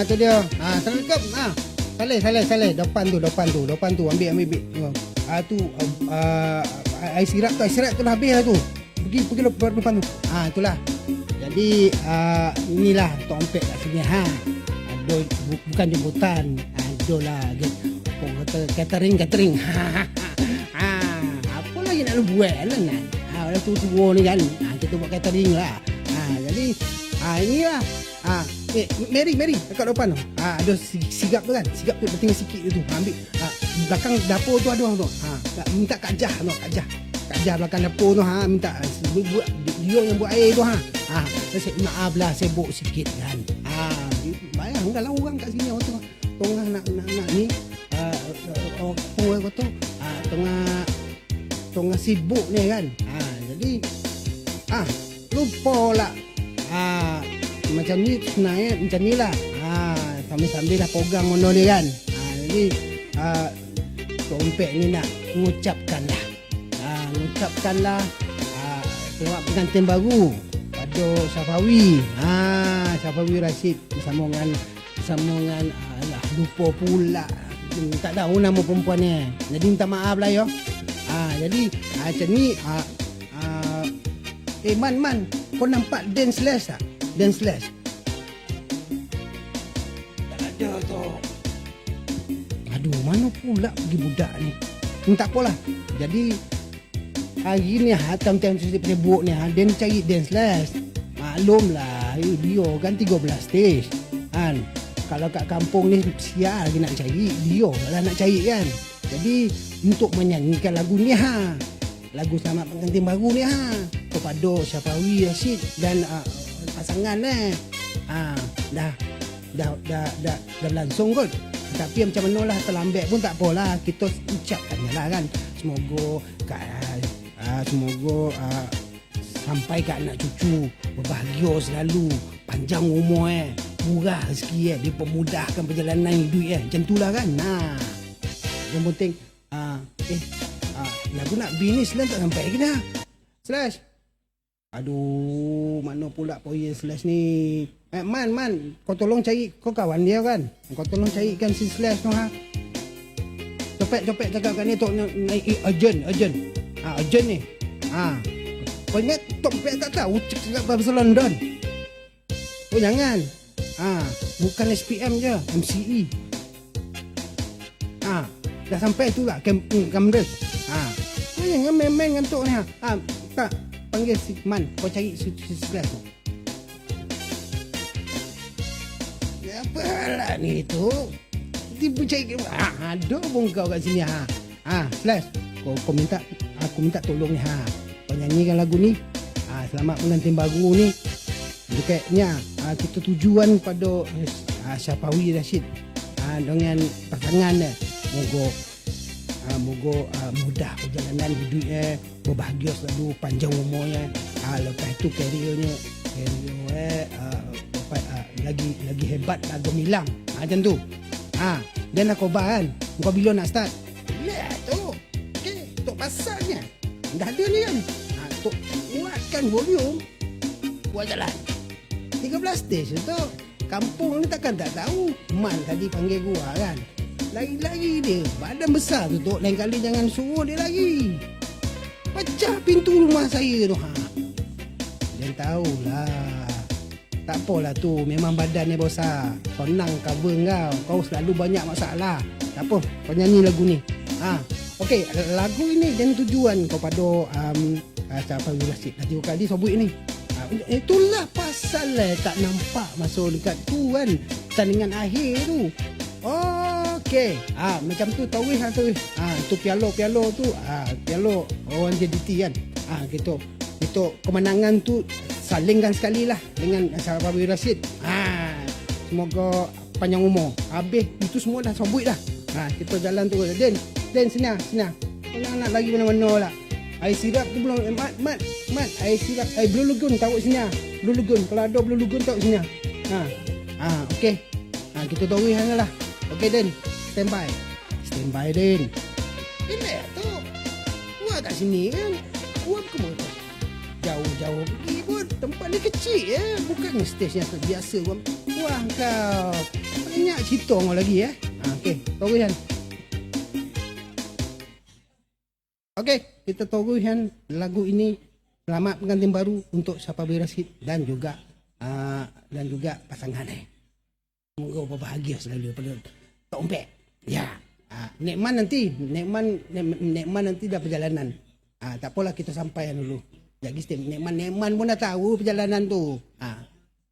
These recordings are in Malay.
tu dia. Assalamualaikum. Saleh. Depan tu. Ambil. Tu air sirap tu dah habis lah tu. Pergi depan tu. Itulah. Jadi inilah Tok Ompek kat sini bukan jemputan. Adolah orang kata catering. Apa lagi nak lu buat lah nak. Orang tua ni kan. Kita buat catering lah. Jadi inilah. Mary dekat depan tu. Ada sigap tu kan. Sigap tu tinggal sikit tu. Ambil belakang dapur tu ada tu. Minta Kak Jah tu. Kak Jah belakang dapur tu minta dia yang buat air tu saya maaf lah sibuk sikit kan. Bayangkanlah orang kat sini orang tengah nak ni orang kata tengah sibuk ni kan. Jadi lupa lah macam ni sebenarnya macam ni lah. Sambil dah pegang mono ni kan. Jadi Tok Ompek ni nak mengucapkan lah selamat pengantin baru pada Safawi Rashid bersama dengan lupa pula tak tahu nama perempuan ni. Jadi minta maaf lah yo. Jadi macam ni Man kau nampak dance slash tak? Dance slash tak ada tu. Aduh, mana pula pergi budak ni. Tak apalah. Jadi hari ni time-time sibuk ni dia cari dance slash. Maklum lah dia kan 13 stage kan. Kalau kat kampung ni sial lagi nak cari, dia lah nak cari kan. Jadi untuk menyanyikan lagu ni lagu selamat pengantin baru ni kepada Safawi Rashid dan pasangan dah langsung kot. Tapi macam mana lah terlambat pun tak apalah, kita ucapkan lah kan. Semoga sampai kat anak cucu berbahagia selalu, panjang umur murah rezeki dia pemudahkan perjalanan hidup macam tu lah kan. Yang penting lagu nak bini Slash tak sampai lagi dah. Slash aduh, mana pula poin Slash ni. Man kau tolong cari, kau kawan dia kan, kau tolong carikan si Slash tu Copet cakap kat ni Tok urgent ni. Kau ingat Tok Ompek tak tahu cakap bahasa London? Oh jangan. Bukan SPM je, MCE. Dah sampai tu lah Kamdes. Jangan main-main dengan Tok ni. Tak, panggil si Man, kau cari si Slash tu. Apa lah ni tu? Tiba cari ada pun kau kat sini Slash, kau minta, aku minta tolong ni kau nyanyikan lagu ni selamat pengantin baru ni. Dekatnya kita tujuan pada Safawi Rashid dengan pasangan dia. Moga mudah perjalanan hidupnya, berbahagia selalu, panjang umurnya. Lepas tu kariernya lagi hebat lah, gemilang macam tu. Dan nak khabar kan, kau bila nak start? Bila tu? Okay, tu pasalnya dah ada ni kan. Tu kuatkan volume, buat jalan 13 stage tu. Kampung ni takkan tak tahu. Man tadi panggil gua kan, lagi dia badan besar tu Tok. Lain kali jangan suruh dia lagi pecah pintu rumah saya tu. Dia tahulah. Tak apalah tu, memang badan dia besar. Senang cover kau selalu banyak masalah. Tak apa, kau nyanyi lagu ni. Okey, lagu ini dan tujuan kepada Safawi Rashid. Dah 3 kali sebut ni. Itulah pasal tak nampak masuk dekat tu kan, tandingan akhir tu. Okey, macam tu tawih tu piala tu piala orang JDT kan. Kita kemenangan tu salingkan sekali lah dengan Safawi Rashid. Semoga panjang umur. Habis itu semua dah sebut dah. Kita jalan tu. Den sini. Kau nak lagi mana-mana lah. Air sirap tu belum. Mat. Air sirap. Blue Lagoon taruh sini. Blue Lagoon. Kalau ada Blue Lagoon taruh sini. Okey. Kita taruh sana lah. Okey Den. Standby Den. Ini tu. Gua kat sini kan. Gua ke mana? Jauh pergi pun. Tempat ni kecil bukan stage yang biasa. Wah kau. banyak cerita orang lagi okey, teruskan. Okey, kita teruskan lagu ini. Selamat pengantin baru untuk Syafawi Rashid dan juga pasangan Semoga berbahagia selalu pada Tok Ompek. Ya. Nekman nanti dah perjalanan. Tak apalah kita sampaikan dulu. Jadi step Nekman pun dah tahu perjalanan tu.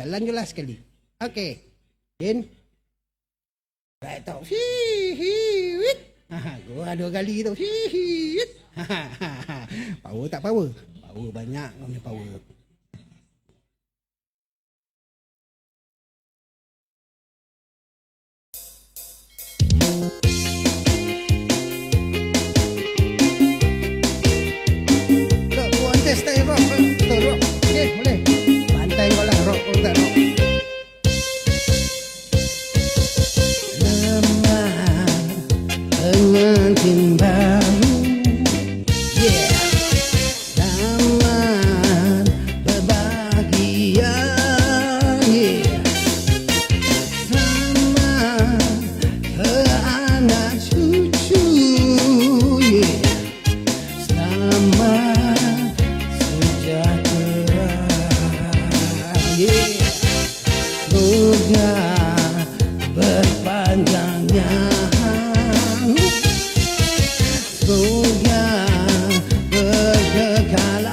Jalan je lah sekali. Okey. Din. Right tau. Gua 2 kali tu. Power tak power? Power banyak kau punya power. Rock, buat test time rock. Betul rock. Okey, boleh. Pantai kau lah rock, kau tak rock. Pengantin baru, yeah. Selamat berbahagia, yeah. Selamat ke anak cucu, yeah. Selamat sejahtera, yeah. Semoga berpanjangnya, semoga berkekalan,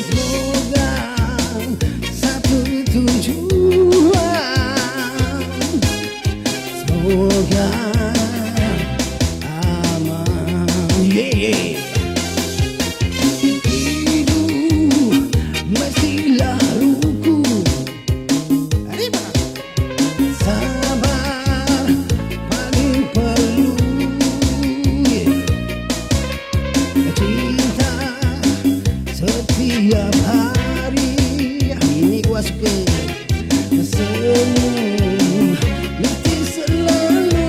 semoga satu tujuan, semoga aman, yeah. Hidup mestilah rukun, sabar paling perlu, yeah. Cinta setiap hari, ini gua suka. Senyum mesti selalu,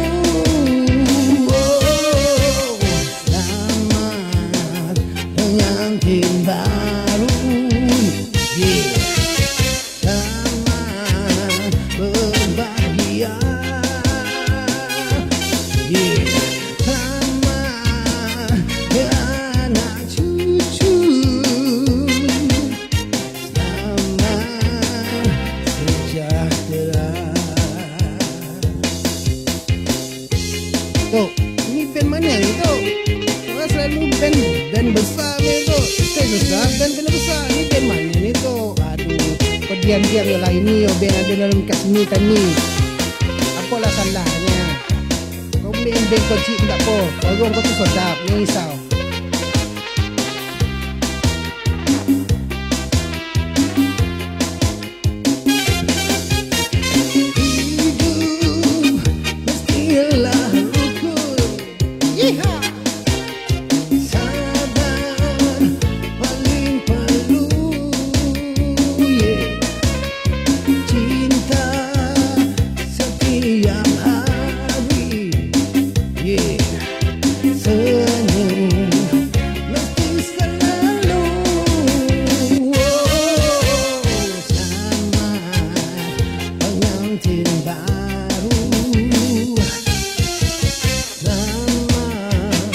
oh. Selamat pengantin baru, yeah. Selamat berbahagia, yeah. Selamat ke anak cucu, selamat sejahtera. Tok, ini band mana ni Tok? Orang selalu band besar ni Tok. Stage besar, band besar. Ni band mana ni Tok? Aduh, kau diam-diam je lah. Ini band ada dalam kat sini kan ni. Apalah salahnya? Kau main band kau cik tak apa. Orang kau tu sedap, jangan risau. Hidup mestilah rukun, yeehaw. Sabar paling perlu, yeah. Cinta setiap hari, yeah. Senyum mesti selalu, oh. Selamat pengantin baru, selamat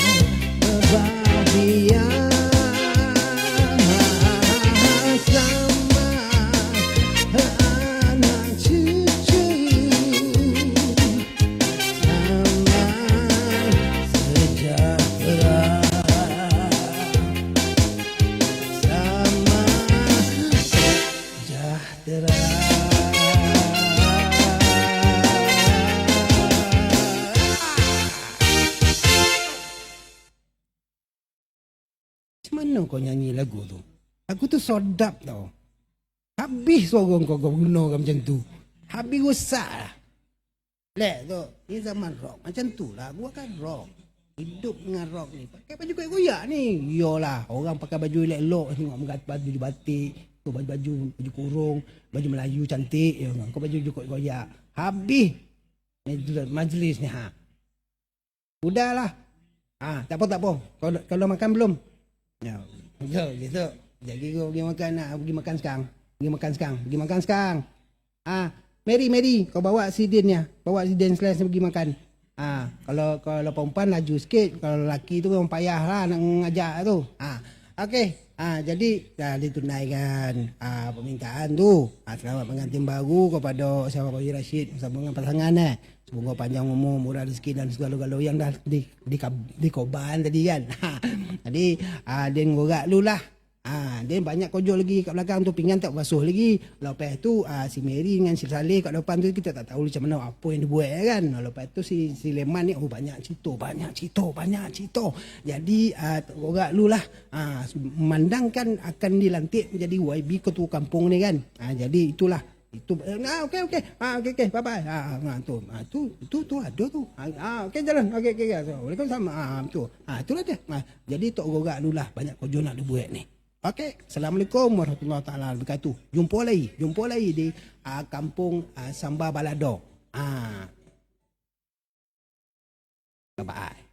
berbahagia, selamat anak cucu, selamat sejahtera, selamat sejahtera. Macam mana kau nyanyi lagu tu? Lagu tu sedap tau. Habis suara kau gunakan macam tu. Habis rosak lah. Lek tu, ni zaman rock. Macam tu lah, gua kan rock. Hidup dengan rock ni. Pakai baju koyak-koyak ni. Yolah, orang pakai baju elok-elok. Tengok baju batik. Tu baju kurung. Baju Melayu cantik. Ya, kau baju koyak-koyak. Habis majlis ni. Udahlah. Tak apa. Kau dah makan belum? Ya, gitu. Jadi kau pergi makan nak pergi makan sekarang. Pergi makan sekarang. Mary, kau bawa si Din ya. Bawa si Din Slash pergi makan. Kalau perempuan laju sikit, kalau lelaki tu memang payah lah nak ngajak tu. Okey. Jadi dah ditunaikan permintaan tu. Selamat pengantin baru kepada Sahabat Fauzi Rashid bersama dengan pasangan Semoga panjang umur, murah rezeki dan segala-gala yang dah dikoban tadi kan. Jadi Din ngorak dulu lah. Dia banyak kojol lagi kat belakang tu, pinggan tak basuh lagi. Lepas tu si Mary dengan si Saleh kat depan tu kita tak tahu macam mana apa yang dia buat kan. Lepas tu si Leman ni banyak cerita. Jadi orang dulu lah memandangkan akan dilantik menjadi YB ketua kampung ni kan. Jadi itulah itu okey bye bye tu ada tu okey jalan okey Waalaikumsalam itulah dia. Jadi tok gorak dulu lah, banyak kojol nak dibuat ni. Okey, Assalamualaikum warahmatullahi taala wabarakatuh. Jumpa lagi di kampung Samba Balado. Bye bye.